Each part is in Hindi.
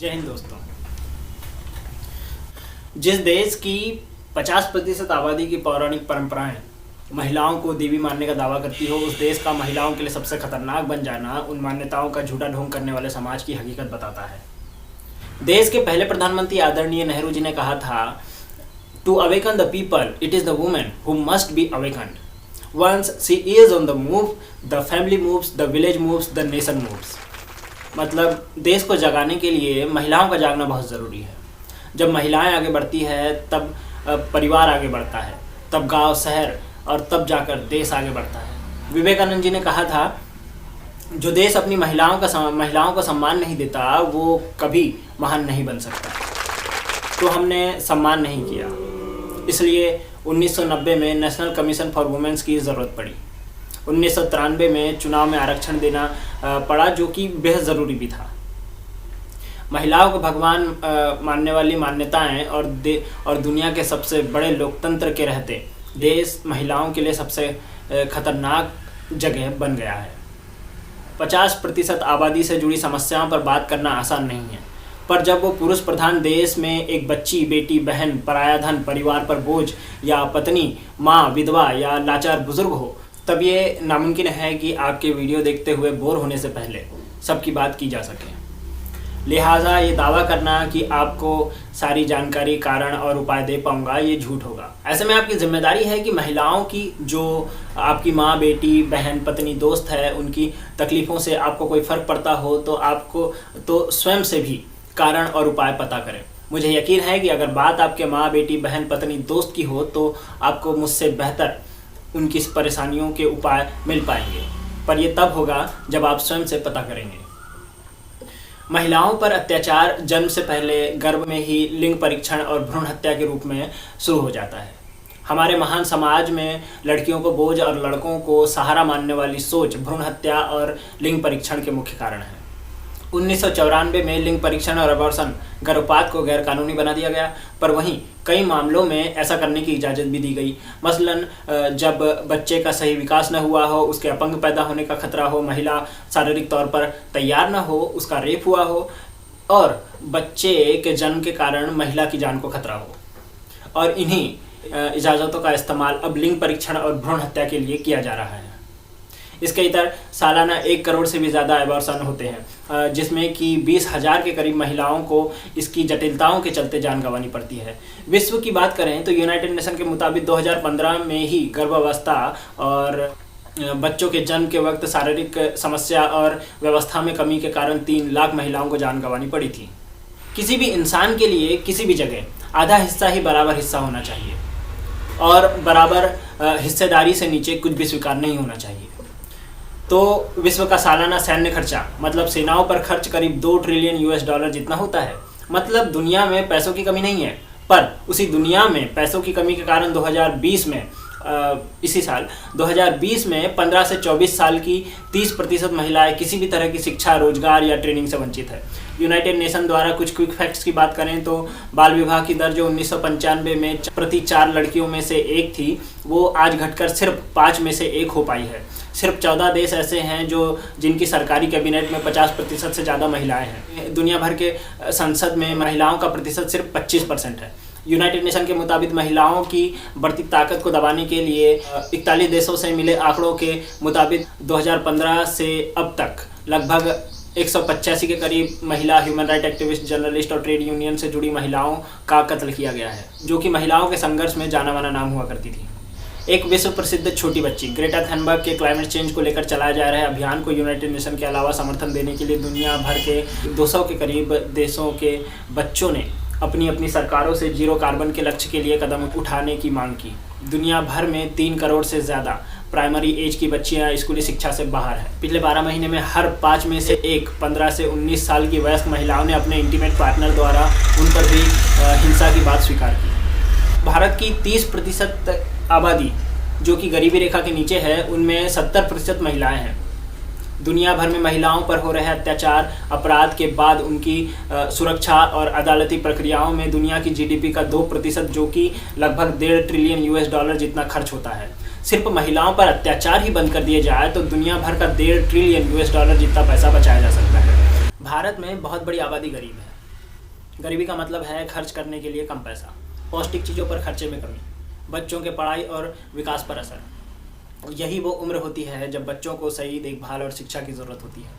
जय हिंद दोस्तों। जिस देश की 50% आबादी की पौराणिक परंपराएं महिलाओं को देवी मानने का दावा करती हो, उस देश का महिलाओं के लिए सबसे खतरनाक बन जाना उन मान्यताओं का झूठा ढोंग करने वाले समाज की हकीकत बताता है। देश के पहले प्रधानमंत्री आदरणीय नेहरू जी ने कहा था, to awaken the people it is the women who must be awakened. Once she is on the move, the family moves, the village moves, the nation moves. मतलब देश को जगाने के लिए महिलाओं का जागना बहुत ज़रूरी है। जब महिलाएं आगे बढ़ती है तब परिवार आगे बढ़ता है, तब गांव, शहर और तब जाकर देश आगे बढ़ता है। विवेकानंद जी ने कहा था, जो देश अपनी महिलाओं को सम्मान नहीं देता वो कभी महान नहीं बन सकता। तो हमने सम्मान नहीं किया, इसलिए 1990 में नेशनल कमीशन फॉर वुमेन्स की ज़रूरत पड़ी। 1993 में चुनाव में आरक्षण देना पड़ा, जो कि बेहद ज़रूरी भी था। महिलाओं को भगवान मानने वाली मान्यताएं और दुनिया के सबसे बड़े लोकतंत्र के रहते देश महिलाओं के लिए सबसे खतरनाक जगह बन गया है। 50% आबादी से जुड़ी समस्याओं पर बात करना आसान नहीं है, पर जब वो पुरुष प्रधान देश में एक बच्ची, बेटी, बहन, पराया धन, परिवार पर बोझ या पत्नी, माँ, विधवा या लाचार बुजुर्ग हो, तब ये नामुमकिन है कि आपके वीडियो देखते हुए बोर होने से पहले सबकी बात की जा सके। लिहाजा ये दावा करना कि आपको सारी जानकारी, कारण और उपाय दे पाऊंगा, ये झूठ होगा। ऐसे में आपकी जिम्मेदारी है कि महिलाओं की, जो आपकी माँ, बेटी, बहन, पत्नी, दोस्त है, उनकी तकलीफ़ों से आपको कोई फ़र्क पड़ता हो तो आपको तो स्वयं से भी कारण और उपाय पता करें। मुझे यकीन है कि अगर बात आपके माँ, बेटी, बहन, पत्नी, दोस्त की हो तो आपको मुझसे बेहतर उनकी परेशानियों के उपाय मिल पाएंगे, पर यह तब होगा जब आप स्वयं से पता करेंगे। महिलाओं पर अत्याचार जन्म से पहले गर्भ में ही लिंग परीक्षण और भ्रूण हत्या के रूप में शुरू हो जाता है। हमारे महान समाज में लड़कियों को बोझ और लड़कों को सहारा मानने वाली सोच भ्रूण हत्या और लिंग परीक्षण के मुख्य कारण है। 1994 में लिंग परीक्षण और अबॉर्शन, गर्भपात को गैरकानूनी बना दिया गया, पर वहीं कई मामलों में ऐसा करने की इजाज़त भी दी गई। मसलन जब बच्चे का सही विकास न हुआ हो, उसके अपंग पैदा होने का खतरा हो, महिला शारीरिक तौर पर तैयार न हो, उसका रेप हुआ हो और बच्चे के जन्म के कारण महिला की जान को खतरा हो। और इन्हीं इजाज़तों का इस्तेमाल अब लिंग परीक्षण और भ्रूण हत्या के लिए किया जा रहा है। इसके इतर सालाना 1 करोड़ से भी ज़्यादा अबॉर्शन होते हैं, जिसमें कि 20,000 के करीब महिलाओं को इसकी जटिलताओं के चलते जान गंवानी पड़ती है। विश्व की बात करें तो यूनाइटेड नेशन के मुताबिक 2015 में ही गर्भावस्था और बच्चों के जन्म के वक्त शारीरिक समस्या और व्यवस्था में कमी के कारण 3 लाख महिलाओं को जान गंवानी पड़ी थी। किसी भी इंसान के लिए किसी भी जगह आधा हिस्सा ही बराबर हिस्सा होना चाहिए और बराबर हिस्सेदारी से नीचे कुछ भी स्वीकार नहीं होना चाहिए। तो विश्व का सालाना सैन्य खर्चा, मतलब सेनाओं पर खर्च, करीब $2 ट्रिलियन जितना होता है। मतलब दुनिया में पैसों की कमी नहीं है, पर उसी दुनिया में पैसों की कमी के कारण 2020 में इसी साल 2020 में 15 से 24 साल की 30% महिलाएं किसी भी तरह की शिक्षा, रोजगार या ट्रेनिंग से वंचित है। यूनाइटेड नेशन द्वारा कुछ क्विक फैक्ट्स की बात करें तो बाल विवाह की दर जो 1995 में प्रति 4 लड़कियों में से 1 थी, वो आज घटकर सिर्फ 5 में से 1 हो पाई है। सिर्फ 14 देश ऐसे हैं जिनकी सरकारी कैबिनेट में 50% से ज़्यादा महिलाएं हैं। दुनिया भर के संसद में महिलाओं का प्रतिशत सिर्फ 25% है। यूनाइटेड नेशन के मुताबिक महिलाओं की बढ़ती ताकत को दबाने के लिए 41 देशों से मिले आंकड़ों के मुताबिक 2015 से अब तक लगभग 185 के करीब महिला ह्यूमन राइट एक्टिविस्ट, जर्नलिस्ट और ट्रेड यूनियन से जुड़ी महिलाओं का कत्ल किया गया है, जो कि महिलाओं के संघर्ष में जाना माना नाम हुआ करती थी। एक विश्व प्रसिद्ध छोटी बच्ची ग्रेटा थनबर्ग के क्लाइमेट चेंज को लेकर चलाए जा रहे अभियान को यूनाइटेड नेशन के अलावा समर्थन देने के लिए दुनिया भर के 200 के करीब देशों के बच्चों ने अपनी अपनी सरकारों से जीरो कार्बन के लक्ष्य के लिए कदम उठाने की मांग की। दुनिया भर में 3 करोड़ से ज़्यादा प्राइमरी एज की बच्चियां स्कूली शिक्षा से बाहर हैं। पिछले 12 महीने में हर 5 में से 1 15 से 19 साल की वयस्क महिलाओं ने अपने इंटीमेट पार्टनर द्वारा उन पर भी हिंसा की बात स्वीकार की। भारत की 30% आबादी जो कि गरीबी रेखा के नीचे है, उनमें 70% महिलाएं हैं। दुनिया भर में महिलाओं पर हो रहे अत्याचार, अपराध के बाद उनकी सुरक्षा और अदालती प्रक्रियाओं में दुनिया की जीडीपी का 2%, जो कि लगभग $1.5 ट्रिलियन जितना खर्च होता है। सिर्फ महिलाओं पर अत्याचार ही बंद कर दिए जाए तो दुनिया भर का $1.5 ट्रिलियन जितना पैसा बचाया जा सकता है। भारत में बहुत बड़ी आबादी गरीब है। गरीबी का मतलब है खर्च करने के लिए कम पैसा, पौष्टिक चीज़ों पर खर्चे में कमी, बच्चों के पढ़ाई और विकास पर असर। यही वो उम्र होती है जब बच्चों को सही देखभाल और शिक्षा की ज़रूरत होती है।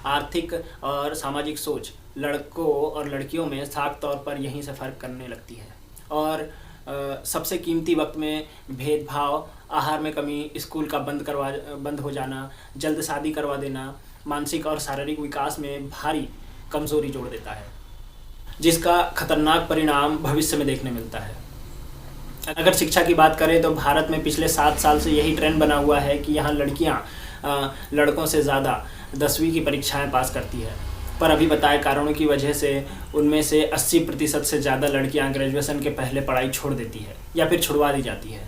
आर्थिक और सामाजिक सोच लड़कों और लड़कियों में साफ तौर पर यहीं से फ़र्क करने लगती है। और सबसे कीमती वक्त में भेदभाव, आहार में कमी, स्कूल का बंद हो जाना, जल्द शादी करवा देना, मानसिक और शारीरिक विकास में भारी कमज़ोरी जोड़ देता है, जिसका खतरनाक परिणाम भविष्य में देखने मिलता है। अगर शिक्षा की बात करें तो भारत में पिछले 7 साल से यही ट्रेंड बना हुआ है कि यहाँ लड़कियाँ लड़कों से ज़्यादा 10वीं की परीक्षाएं पास करती है, पर अभी बताए कारणों की वजह से उनमें से 80% से ज़्यादा लड़कियां ग्रेजुएशन के पहले पढ़ाई छोड़ देती है या फिर छुड़वा दी जाती है।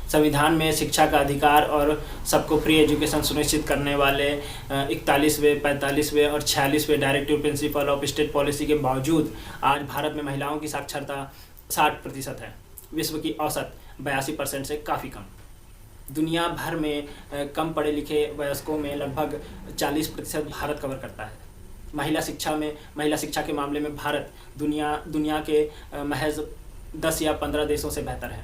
संविधान में शिक्षा का अधिकार और सबको फ्री एजुकेशन सुनिश्चित करने वाले 41वें, 45वें और 46वें directive principle of state policy के बावजूद आज भारत में महिलाओं की साक्षरता 60% है, विश्व की औसत 82% से काफ़ी कम। दुनिया भर में कम पढ़े लिखे वयस्कों में लगभग 40% भारत कवर करता है। महिला शिक्षा के मामले में भारत दुनिया के महज 10 या 15 देशों से बेहतर है।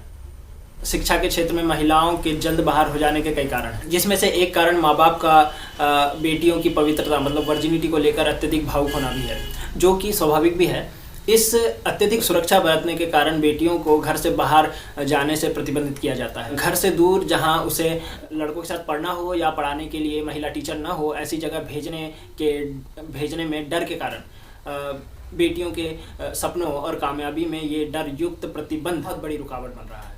शिक्षा के क्षेत्र में महिलाओं के जल्द बाहर हो जाने के कई कारण हैं, जिसमें से एक कारण माँ बाप का बेटियों की पवित्रता मतलब वर्जिनिटी को लेकर अत्यधिक भावुक होना भी है, जो कि स्वाभाविक भी है। इस अत्यधिक सुरक्षा बरतने के कारण बेटियों को घर से बाहर जाने से प्रतिबंधित किया जाता है। घर से दूर, जहां उसे लड़कों के साथ पढ़ना हो या पढ़ाने के लिए महिला टीचर ना हो, ऐसी जगह भेजने में डर के कारण बेटियों के सपनों और कामयाबी में ये डर युक्त प्रतिबंध बहुत बड़ी रुकावट बन रहा है।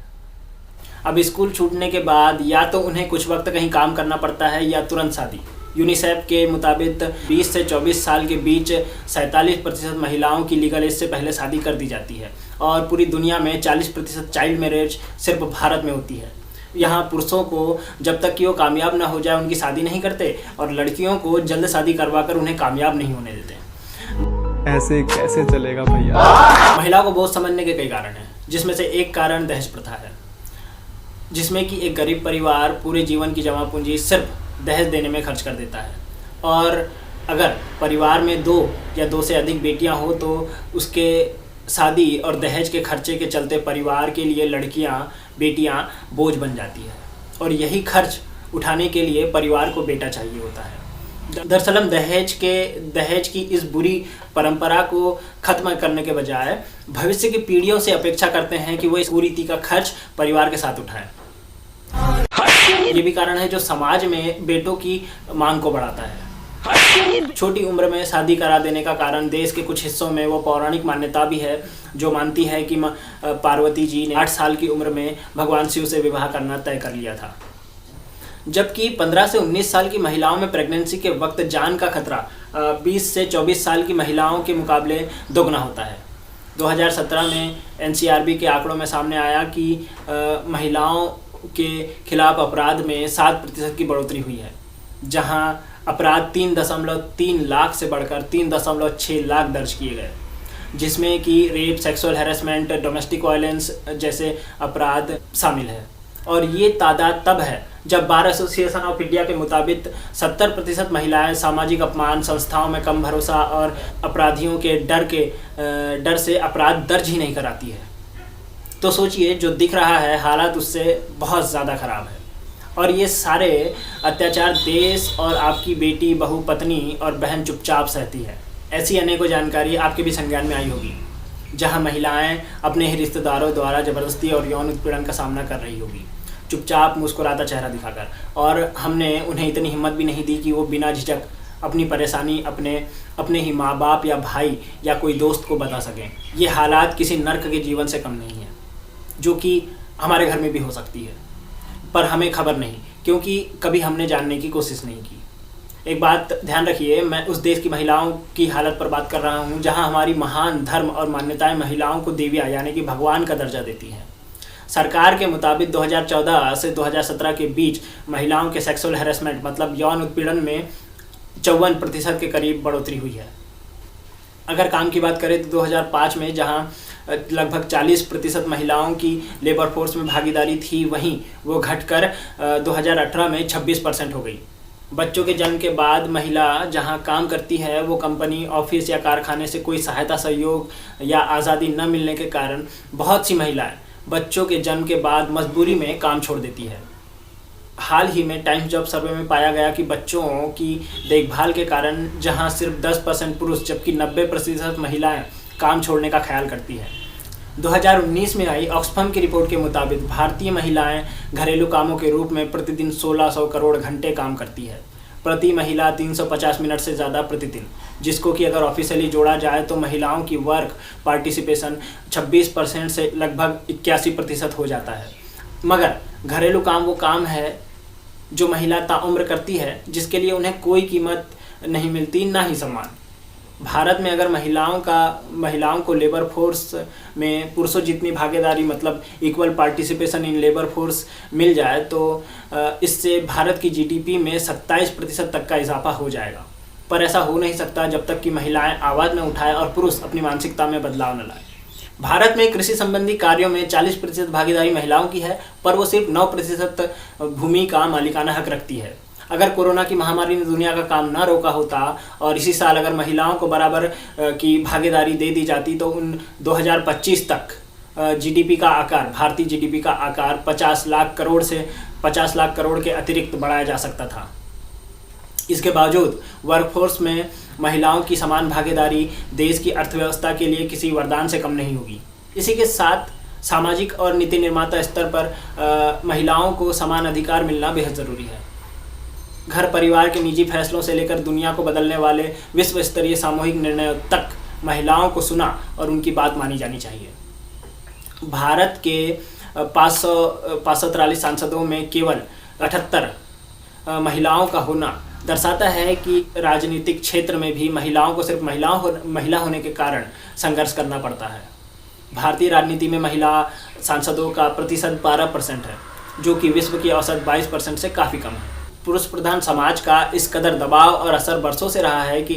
अब स्कूल छूटने के बाद या तो उन्हें कुछ वक्त कहीं काम करना पड़ता है या तुरंत शादी। यूनिसेफ के मुताबिक 20 से 24 साल के बीच 47% महिलाओं की लीगल एज से पहले शादी कर दी जाती है और पूरी दुनिया में 40% चाइल्ड मैरिज सिर्फ भारत में होती है। यहाँ पुरुषों को जब तक कि वो कामयाब ना हो जाए उनकी शादी नहीं करते और लड़कियों को जल्द शादी करवाकर उन्हें कामयाब नहीं होने देते। ऐसे कैसे चलेगा भैया? महिलाओं को बोझ समझने के कई कारण हैं, जिसमें से एक कारण दहेज प्रथा है, जिसमें कि एक गरीब परिवार पूरे जीवन की जमा पूंजी सिर्फ दहेज देने में खर्च कर देता है। और अगर परिवार में 2 या 2 से अधिक बेटियां हो तो उसके शादी और दहेज के खर्चे के चलते परिवार के लिए बेटियां बोझ बन जाती है और यही खर्च उठाने के लिए परिवार को बेटा चाहिए होता है। दरअसल हम दहेज की इस बुरी परंपरा को खत्म करने के बजाय भविष्य की पीढ़ियों से अपेक्षा करते हैं कि वो इस कुरीति का खर्च परिवार के साथ उठाएं। ये भी कारण है जो समाज में बेटों की मांग को बढ़ाता है। छोटी उम्र में शादी करा देने का कारण देश के कुछ हिस्सों में वो पौराणिक मान्यता भी है जो मानती है कि पार्वती जी ने 8 साल की उम्र में भगवान शिव से विवाह करना तय कर लिया था, जबकि 15 से 19 साल की महिलाओं में प्रेगनेंसी के वक्त जान का खतरा 20 से 24 साल की महिलाओं के मुकाबले दोगुना होता है। 2017 में NCRB के आंकड़ों में सामने आया कि महिलाओं के खिलाफ अपराध में 7% की बढ़ोतरी हुई है, जहां अपराध 3.3 लाख से बढ़कर 3.6 लाख दर्ज किए गए, जिसमें कि rape, sexual harassment, domestic violence जैसे अपराध शामिल है। और ये तादाद तब है जब बार एसोसिएशन ऑफ इंडिया के मुताबिक 70% महिलाएं सामाजिक अपमान, संस्थाओं में कम भरोसा और अपराधियों के डर से अपराध दर्ज ही नहीं कराती है। तो सोचिए, जो दिख रहा है हालात उससे बहुत ज़्यादा ख़राब है। और ये सारे अत्याचार देश और आपकी बेटी, बहू, पत्नी और बहन चुपचाप सहती है। ऐसी अनेकों जानकारी आपके भी संज्ञान में आई होगी, जहां महिलाएं अपने ही रिश्तेदारों द्वारा ज़बरदस्ती और यौन उत्पीड़न का सामना कर रही होगी, चुपचाप मुस्कुराता चेहरा दिखाकर। और हमने उन्हें इतनी हिम्मत भी नहीं दी कि वो बिना झिझक अपनी परेशानी अपने ही माँ बाप या भाई या कोई दोस्त को बता सकें। ये हालात किसी नर्क के जीवन से कम नहीं है, जो कि हमारे घर में भी हो सकती है, पर हमें खबर नहीं, क्योंकि कभी हमने जानने की कोशिश नहीं की। एक बात ध्यान रखिए, मैं उस देश की महिलाओं की हालत पर बात कर रहा हूँ जहाँ हमारी महान धर्म और मान्यताएं महिलाओं को देविया यानी कि भगवान का दर्जा देती हैं। सरकार के मुताबिक 2014 से 2017 के बीच महिलाओं के सेक्सुअल हैरेसमेंट मतलब यौन उत्पीड़न में 54% के करीब बढ़ोतरी हुई है। अगर काम की बात करें तो 2005 में जहां लगभग 40% महिलाओं की लेबर फोर्स में भागीदारी थी, वहीं वो घटकर 2018 में 26% हो गई। बच्चों के जन्म के बाद महिला जहां काम करती है वो कंपनी, ऑफिस या कारखाने से कोई सहायता, सहयोग या आज़ादी न मिलने के कारण बहुत सी महिलाएं बच्चों के जन्म के बाद मजबूरी में काम छोड़ देती है। हाल ही में टाइम्स जॉब सर्वे में पाया गया कि बच्चों की देखभाल के कारण जहां सिर्फ 10% पुरुष जबकि 90% महिलाएं काम छोड़ने का ख्याल करती है। 2019 में आई ऑक्सफैम की रिपोर्ट के मुताबिक भारतीय महिलाएं घरेलू कामों के रूप में प्रतिदिन 1600 करोड़ घंटे काम करती है, प्रति महिला 350 मिनट से ज़्यादा प्रतिदिन, जिसको कि अगर ऑफिशियली जोड़ा जाए तो महिलाओं की वर्क पार्टिसिपेशन 26% से लगभग 81% हो जाता है। मगर घरेलू काम वो काम है जो महिला ताउम्र करती है, जिसके लिए उन्हें कोई कीमत नहीं मिलती, ना ही सम्मान। भारत में अगर महिलाओं को लेबर फोर्स में पुरुषों जितनी भागीदारी, मतलब equal participation in labour force मिल जाए तो इससे भारत की जीडीपी में 27% तक का इजाफा हो जाएगा। पर ऐसा हो नहीं सकता जब तक कि महिलाएं आवाज़ न उठाएं और पुरुष अपनी मानसिकता में बदलाव न लाएं। भारत में कृषि संबंधी कार्यों में 40% भागीदारी महिलाओं की है, पर वो सिर्फ 9% भूमि का मालिकाना हक रखती है। अगर कोरोना की महामारी ने दुनिया का काम ना रोका होता और इसी साल अगर महिलाओं को बराबर की भागीदारी दे दी जाती तो 2025 तक जीडीपी का आकार, भारतीय जीडीपी का आकार 50 लाख करोड़ से 50 लाख करोड़ के अतिरिक्त बढ़ाया जा सकता था। इसके बावजूद वर्कफोर्स में महिलाओं की समान भागीदारी देश की अर्थव्यवस्था के लिए किसी वरदान से कम नहीं होगी। इसी के साथ सामाजिक और नीति निर्माता स्तर पर महिलाओं को समान अधिकार मिलना बेहद ज़रूरी है। घर परिवार के निजी फैसलों से लेकर दुनिया को बदलने वाले विश्व स्तरीय सामूहिक निर्णयों तक महिलाओं को सुना और उनकी बात मानी जानी चाहिए। भारत के 543 सांसदों में केवल 78 महिलाओं का होना दर्शाता है कि राजनीतिक क्षेत्र में भी महिलाओं को सिर्फ महिला होने के कारण संघर्ष करना पड़ता है। भारतीय राजनीति में महिला सांसदों का प्रतिशत 12% है, जो कि विश्व की औसत 22% से काफ़ी कम है। पुरुष प्रधान समाज का इस कदर दबाव और असर बरसों से रहा है कि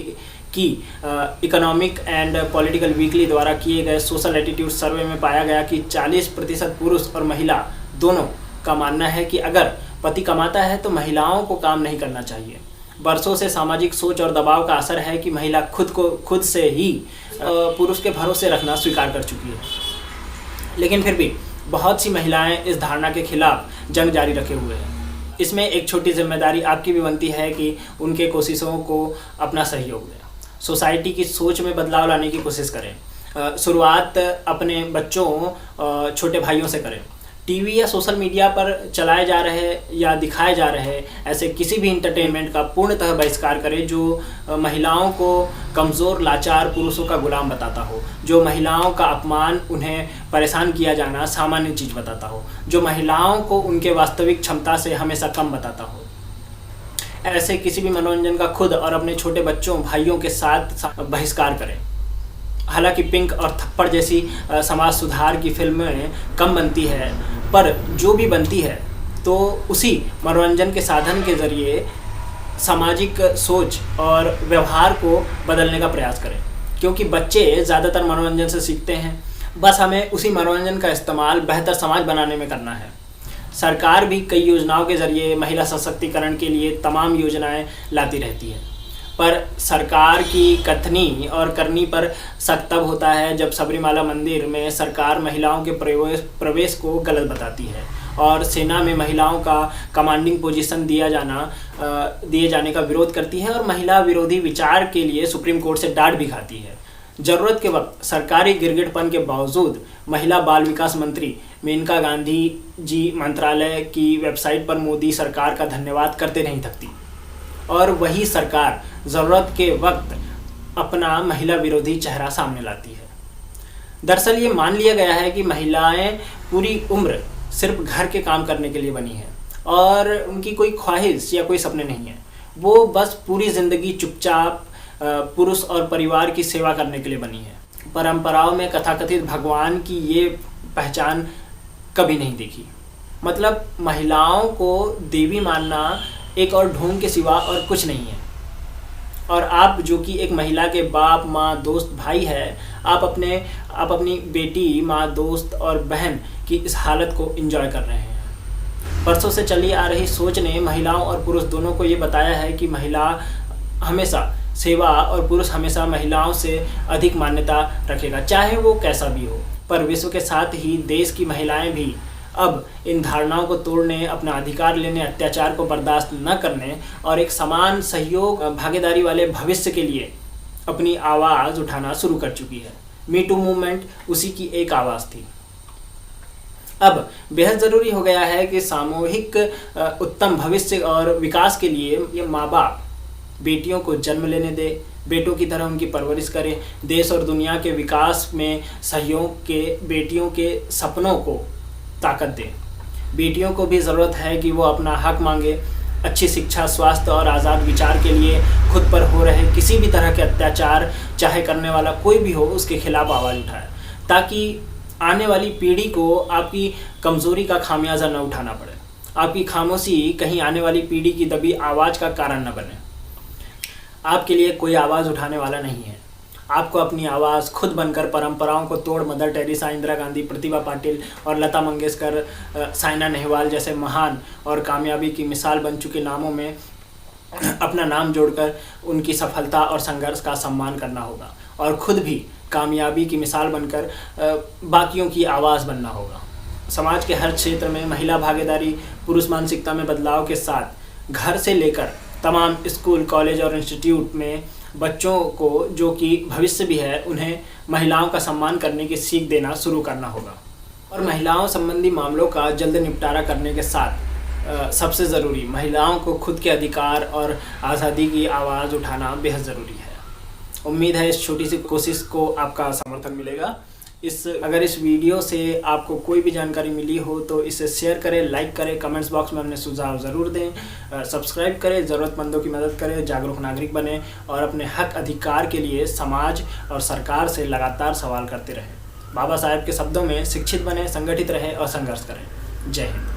इकोनॉमिक एंड पॉलिटिकल वीकली द्वारा किए गए सोशल एटीट्यूड सर्वे में पाया गया कि 40% पुरुष और महिला दोनों का मानना है कि अगर पति कमाता है तो महिलाओं को काम नहीं करना चाहिए। बरसों से सामाजिक सोच और दबाव का असर है कि महिला खुद से ही पुरुष के भरोसे रखना स्वीकार कर चुकी है। लेकिन फिर भी बहुत सी महिलाएं इस धारणा के खिलाफ जंग जारी रखे हुए हैं। इसमें एक छोटी जिम्मेदारी आपकी भी बनती है कि उनके कोशिशों को अपना सहयोग दें, सोसाइटी की सोच में बदलाव लाने की कोशिश करें। शुरुआत अपने बच्चों, छोटे भाइयों से करें। टीवी या सोशल मीडिया पर चलाए जा रहे या दिखाए जा रहे ऐसे किसी भी इंटरटेनमेंट का पूर्णतः बहिष्कार करें जो महिलाओं को कमज़ोर, लाचार पुरुषों का गुलाम बताता हो, जो महिलाओं का अपमान, उन्हें परेशान किया जाना सामान्य चीज़ बताता हो, जो महिलाओं को उनके वास्तविक क्षमता से हमेशा कम बताता हो। ऐसे किसी भी मनोरंजन का खुद और अपने छोटे बच्चों, भाइयों के साथ बहिष्कार करें। हालांकि पिंक और थप्पड़ जैसी समाज सुधार की फिल्में कम बनती है, पर जो भी बनती है तो उसी मनोरंजन के साधन के ज़रिए सामाजिक सोच और व्यवहार को बदलने का प्रयास करें, क्योंकि बच्चे ज़्यादातर मनोरंजन से सीखते हैं। बस हमें उसी मनोरंजन का इस्तेमाल बेहतर समाज बनाने में करना है। सरकार भी कई योजनाओं के ज़रिए महिला सशक्तिकरण के लिए तमाम योजनाएं लाती रहती है, पर सरकार की कथनी और करनी पर शक तब होता है जब सबरीमाला मंदिर में सरकार महिलाओं के प्रवेश को गलत बताती है और सेना में महिलाओं का कमांडिंग पोजीशन दिए जाने का विरोध करती है और महिला विरोधी विचार के लिए सुप्रीम कोर्ट से डांट भी खाती है। ज़रूरत के वक्त सरकारी गिरगिटपन के बावजूद महिला बाल विकास मंत्री मेनका गांधी जी मंत्रालय की वेबसाइट पर मोदी सरकार का धन्यवाद करते नहीं थकती, और वही सरकार ज़रूरत के वक्त अपना महिला विरोधी चेहरा सामने लाती है। दरअसल ये मान लिया गया है कि महिलाएं पूरी उम्र सिर्फ घर के काम करने के लिए बनी हैं और उनकी कोई ख्वाहिश या कोई सपने नहीं है। वो बस पूरी ज़िंदगी चुपचाप पुरुष और परिवार की सेवा करने के लिए बनी है। परंपराओं में तथाकथित भगवान की ये पहचान कभी नहीं देखी। मतलब महिलाओं को देवी मानना एक और ढोंग के सिवा और कुछ नहीं है। और आप जो कि एक महिला के बाप, माँ, दोस्त, भाई है, आप अपनी बेटी, माँ, दोस्त और बहन की इस हालत को एंजॉय कर रहे हैं। बरसों से चली आ रही सोच ने महिलाओं और पुरुष दोनों को ये बताया है कि महिला हमेशा सेवा और पुरुष हमेशा महिलाओं से अधिक मान्यता रखेगा, चाहे वो कैसा भी हो। पर विश्व के साथ ही देश की महिलाएं भी अब इन धारणाओं को तोड़ने, अपना अधिकार लेने, अत्याचार को बर्दाश्त न करने और एक समान सहयोग भागीदारी वाले भविष्य के लिए अपनी आवाज़ उठाना शुरू कर चुकी है। मी टू मूवमेंट उसी की एक आवाज़ थी। अब बेहद ज़रूरी हो गया है कि सामूहिक उत्तम भविष्य और विकास के लिए ये माँ बाप बेटियों को जन्म लेने दे, बेटों की तरह उनकी परवरिश करें, देश और दुनिया के विकास में सहयोग के बेटियों के सपनों को ताकत दें। बेटियों को भी ज़रूरत है कि वो अपना हक मांगे, अच्छी शिक्षा, स्वास्थ्य और आज़ाद विचार के लिए खुद पर हो रहे किसी भी तरह के अत्याचार, चाहे करने वाला कोई भी हो, उसके खिलाफ आवाज़ उठाए, ताकि आने वाली पीढ़ी को आपकी कमज़ोरी का खामियाजा न उठाना पड़े। आपकी खामोशी कहीं आने वाली पीढ़ी की दबी आवाज़ का कारण न बने। आपके लिए कोई आवाज़ उठाने वाला नहीं है। आपको अपनी आवाज़ खुद बनकर परंपराओं को तोड़ मदर टेरेसा, इंदिरा गांधी, प्रतिभा पाटिल और लता मंगेशकर, साइना नेहवाल जैसे महान और कामयाबी की मिसाल बन चुके नामों में अपना नाम जोड़कर उनकी सफलता और संघर्ष का सम्मान करना होगा और खुद भी कामयाबी की मिसाल बनकर बाकियों की आवाज़ बनना होगा। समाज के हर क्षेत्र में महिला भागीदारी, पुरुष मानसिकता में बदलाव के साथ घर से लेकर तमाम स्कूल, कॉलेज और इंस्टीट्यूट में बच्चों को, जो कि भविष्य भी है, उन्हें महिलाओं का सम्मान करने की सीख देना शुरू करना होगा। और महिलाओं संबंधी मामलों का जल्द निपटारा करने के साथ सबसे ज़रूरी महिलाओं को खुद के अधिकार और आज़ादी की आवाज़ उठाना बेहद ज़रूरी है। उम्मीद है इस छोटी सी कोशिश को आपका समर्थन मिलेगा। अगर इस वीडियो से आपको कोई भी जानकारी मिली हो तो इसे शेयर करें, लाइक करें, कमेंट्स बॉक्स में अपने सुझाव ज़रूर दें, सब्सक्राइब करें, ज़रूरतमंदों की मदद करें, जागरूक नागरिक बने और अपने हक अधिकार के लिए समाज और सरकार से लगातार सवाल करते रहें। बाबा साहेब के शब्दों में शिक्षित बने, संगठित रहें और संघर्ष करें। जय हिंद।